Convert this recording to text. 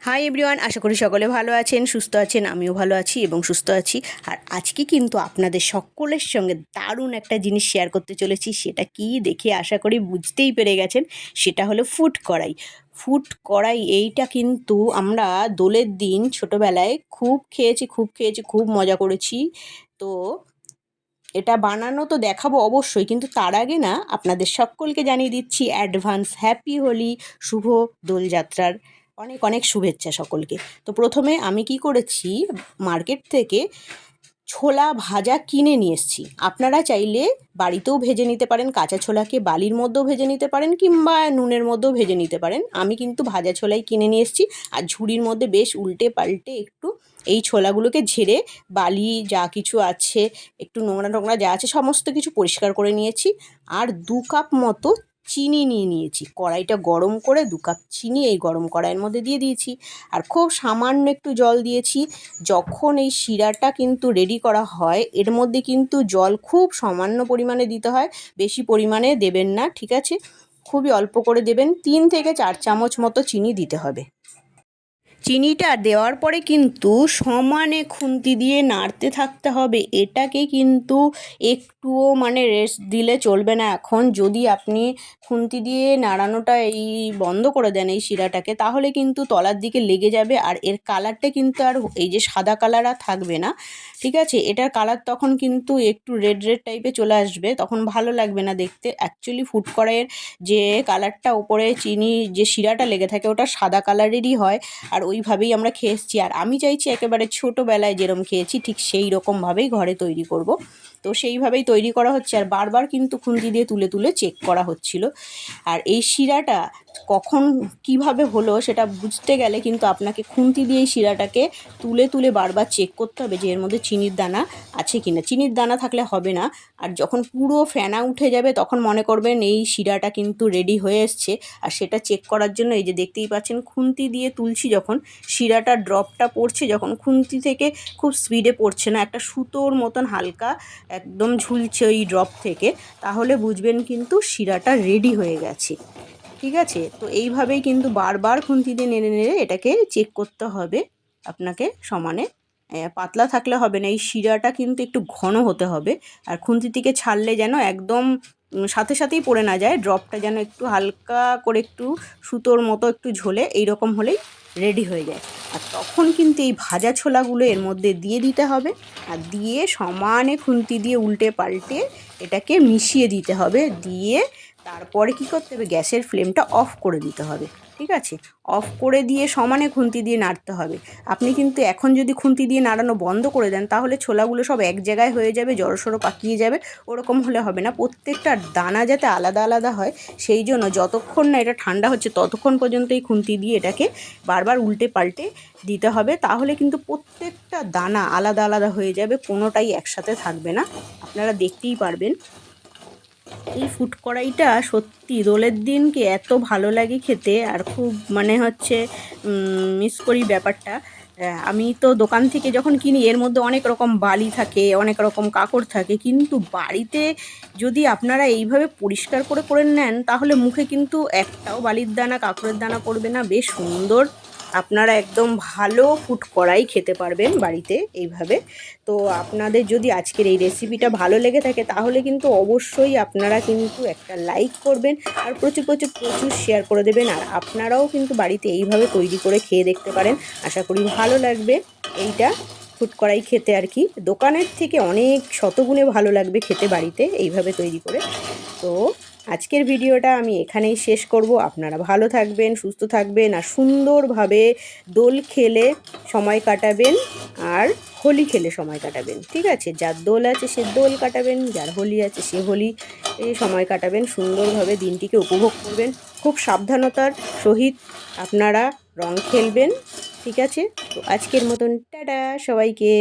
Hi everyone, আশা করি সকলে ভালো আছেন, সুস্থ আছেন। আমিও ভালো আছি এবং সুস্থ আছি। আর আজকে কিন্তু আপনাদের সকলের সঙ্গে দারুণ একটা জিনিস শেয়ার করতে চলেছি। সেটা কি দেখে আশা করি বুঝতেই পেরে গেছেন। সেটা হলো ফুড কড়াই। ফুড কড়াই এইটা কিন্তু আমরা দোলের দিন ছোটোবেলায় খুব খেয়েছি, খুব মজা করেছি। তো এটা বানানো তো দেখাবো অবশ্যই, কিন্তু তার আগে না আপনাদের সকলকে জানিয়ে দিচ্ছি অ্যাডভান্স হ্যাপি হোলি, শুভ দোলযাত্রার অনেক অনেক শুভেচ্ছা সকলকে। তো প্রথমে আমি কি করেছি, মার্কেট থেকে ছোলা ভাজা কিনে নিয়ে এসেছি। আপনারা চাইলে বাড়িতেও ভেজে নিতে পারেন, কাঁচা ছোলাকে বালির মধ্যেও ভেজে নিতে পারেন কিংবা নুনের মধ্যেও ভেজে নিতে পারেন। আমি কিন্তু ভাজা ছোলাই কিনে নিয়ে এসেছি। আর ঝুড়ির মধ্যে বেশ উল্টে পাল্টে একটু এই ছোলাগুলোকে ঝেড়ে বালি যা কিছু আছে, একটু নোংরা টোংরা যা আছে সমস্ত কিছু পরিষ্কার করে নিয়েছি। আর 2 কাপ মতো চিনি নিয়ে নিয়েছি। কড়াইটা গরম করে 2 কাপ চিনি এই গরম কড়াইয়ের মধ্যে দিয়ে দিয়েছি। আর খুব সামান্য একটু জল দিয়েছি। যখন এই শিরাটা কিন্তু রেডি করা হয়, এর মধ্যে কিন্তু জল খুব সামান্য পরিমাণে দিতে হয়, বেশি পরিমাণে দেবেন না, ঠিক আছে? খুবই অল্প করে দেবেন। 3 থেকে 4 চামচ মতো চিনি দিতে হবে। চিনিটা দেওয়ার পরে কিন্তু সমানে খুন্তি দিয়ে নাড়তে থাকতে হবে। এটাকে কিন্তু একটুও রেস্ট দিলে চলবে না। এখন যদি আপনি খুন্তি দিয়ে নাড়ানোটা বন্ধ করে দেন এই শিরাটাকে, তাহলে কিন্তু তলার দিকে লেগে যাবে। আর এর কালারটা কিন্তু আর এই যে সাদা কালার আর থাকবে না, ঠিক আছে? এটার কালার তখন কিন্তু একটু রেড রেড টাইপে চলে আসবে, তখন ভালো লাগবে না দেখতে। অ্যাকচুয়ালি ফুড কড়াইয়ের যে কালারটা ওপরে চিনি যে শিরাটা লেগে থাকে ওটা সাদা কালারেরই হয়। আর ওইভাবেই আমরা খেয়ে এসেছি। আর আমি চাইছি একেবারে ছোটোবেলায় যেরকম খেয়েছি ঠিক সেই রকমভাবেই ঘরে তৈরি করব। তো সেইভাবেই তৈরি করা হচ্ছে। আর বারবার কিন্তু খুন্তি দিয়ে তুলে তুলে চেক করা হচ্ছিল। আর এই শিরাটা কখন কিভাবে হলো সেটা বুঝতে গেলে কিন্তু আপনাকে খুন্তি দিয়ে এই শিরাটাকে তুলে তুলে বারবার চেক করতে হবে যে এর মধ্যে চিনির দানা আছে কি না। চিনির দানা থাকলে হবে না। আর যখন পুরো ফেনা উঠে যাবে তখন মনে করবেন এই শিরাটা কিন্তু রেডি হয়ে এসছে। আর সেটা চেক করার জন্য এই যে দেখতেই পাচ্ছেন, খুন্তি দিয়ে তুলছি যখন, শিরাটা ড্রপটা পড়ছে যখন খুন্তি থেকে, খুব স্পিডে পড়ছে না, একটা সুতোর মতন হালকা একদম ঝুলছে ওই ড্রপ থেকে, তাহলে বুঝবেন কিন্তু শিরাটা রেডি হয়ে গেছে, ঠিক আছে? তো এইভাবেই কিন্তু বারবার খুন্তি দিয়ে নেড়ে নেড়ে এটাকে চেক করতে হবে আপনাকে সমানে। পাতলা থাকলে হবে না, এই শিরাটা কিন্তু একটু ঘন হতে হবে। আর খুন্তি থেকে ছাড়লে যেন একদম সাথে সাথেই পড়ে না যায়, ড্রপটা যেন একটু হালকা করে একটু সুতোর মতো একটু ঝোলে, এইরকম হলেই রেডি হয়ে যায়। আর তখন কিন্তু এই ভাজা ছোলাগুলো এর মধ্যে দিয়ে দিতে হবে। আর দিয়ে সমানে খুন্তি দিয়ে উল্টে পাল্টে এটাকে মিশিয়ে দিতে হবে। দিয়ে তারপরে কি করতে হবে, গ্যাসের ফ্লেমটা অফ করে দিতে হবে, ঠিক আছে? অফ করে দিয়ে সমানে খুন্তি দিয়ে নাড়তে হবে। আপনি কিন্তু এখন যদি খুন্তি দিয়ে নাড়ানো বন্ধ করে দেন তাহলে ছোলাগুলো সব এক জায়গায় হয়ে যাবে, জড়সড়ো পাকিয়ে যাবে। ওরকম হলে হবে না। প্রত্যেকটা দানা যাতে আলাদা আলাদা হয়, সেই জন্য যতক্ষণ না এটা ঠান্ডা হচ্ছে ততক্ষণ পর্যন্ত এই খুন্তি দিয়ে এটাকে বারবার উল্টে পাল্টে দিতে হবে। তাহলে কিন্তু প্রত্যেকটা দানা আলাদা আলাদা হয়ে যাবে, কোনোটাই একসাথে থাকবে না। আপনারা দেখতেই পারবেন। এই ফুড কড়াইটা সত্যি দোলের দিনকে এত ভালো লাগে খেতে। আর খুব হচ্ছে মিস করি ব্যাপারটা। আমি তো দোকান থেকে যখন কিনি এর মধ্যে অনেক রকম বালি থাকে, অনেক রকম কাঁকড় থাকে, কিন্তু বাড়িতে যদি আপনারা এইভাবে পরিষ্কার করে করে নেন তাহলে মুখে কিন্তু একটাও বালির দানা কাঁকড়ের দানা পড়বে না। বেশ সুন্দর আপনারা একদম ভালো ফুড কড়াই খেতে পারবেন বাড়িতে এইভাবে। তো আপনাদের যদি আজকের এই রেসিপিটা ভালো লেগে থাকে তাহলে কিন্তু অবশ্যই আপনারা কিন্তু একটা লাইক করবেন। আর প্রচুর প্রচুর প্রচুর শেয়ার করে দেবেন। আর আপনারাও কিন্তু বাড়িতে এইভাবে তৈরি করে খেয়ে দেখতে পারেন, আশা করি ভালো লাগবে। এইটা ফুড কড়াই খেতে আর কি দোকানের থেকে অনেক শতগুণে ভালো লাগবে খেতে বাড়িতে এইভাবে তৈরি করে। তো আজকের ভিডিওটা আমি এখানেই শেষ করব। আপনারা ভালো থাকবেন, সুস্থ থাকবেন আর সুন্দরভাবে দোল খেলে সময় কাটাবেন আর হোলি খেলে সময় কাটাবেন, ঠিক আছে? যার দোল আছে সে দোল কাটাবেন, যার হোলি আছে সে হোলি সময় কাটাবেন। সুন্দরভাবে দিনটিকে উপভোগ করবেন। খুব সাবধানতার সহিত আপনারা রং খেলবেন, ঠিক আছে? তো আজকের মতন টাটা সবাইকে।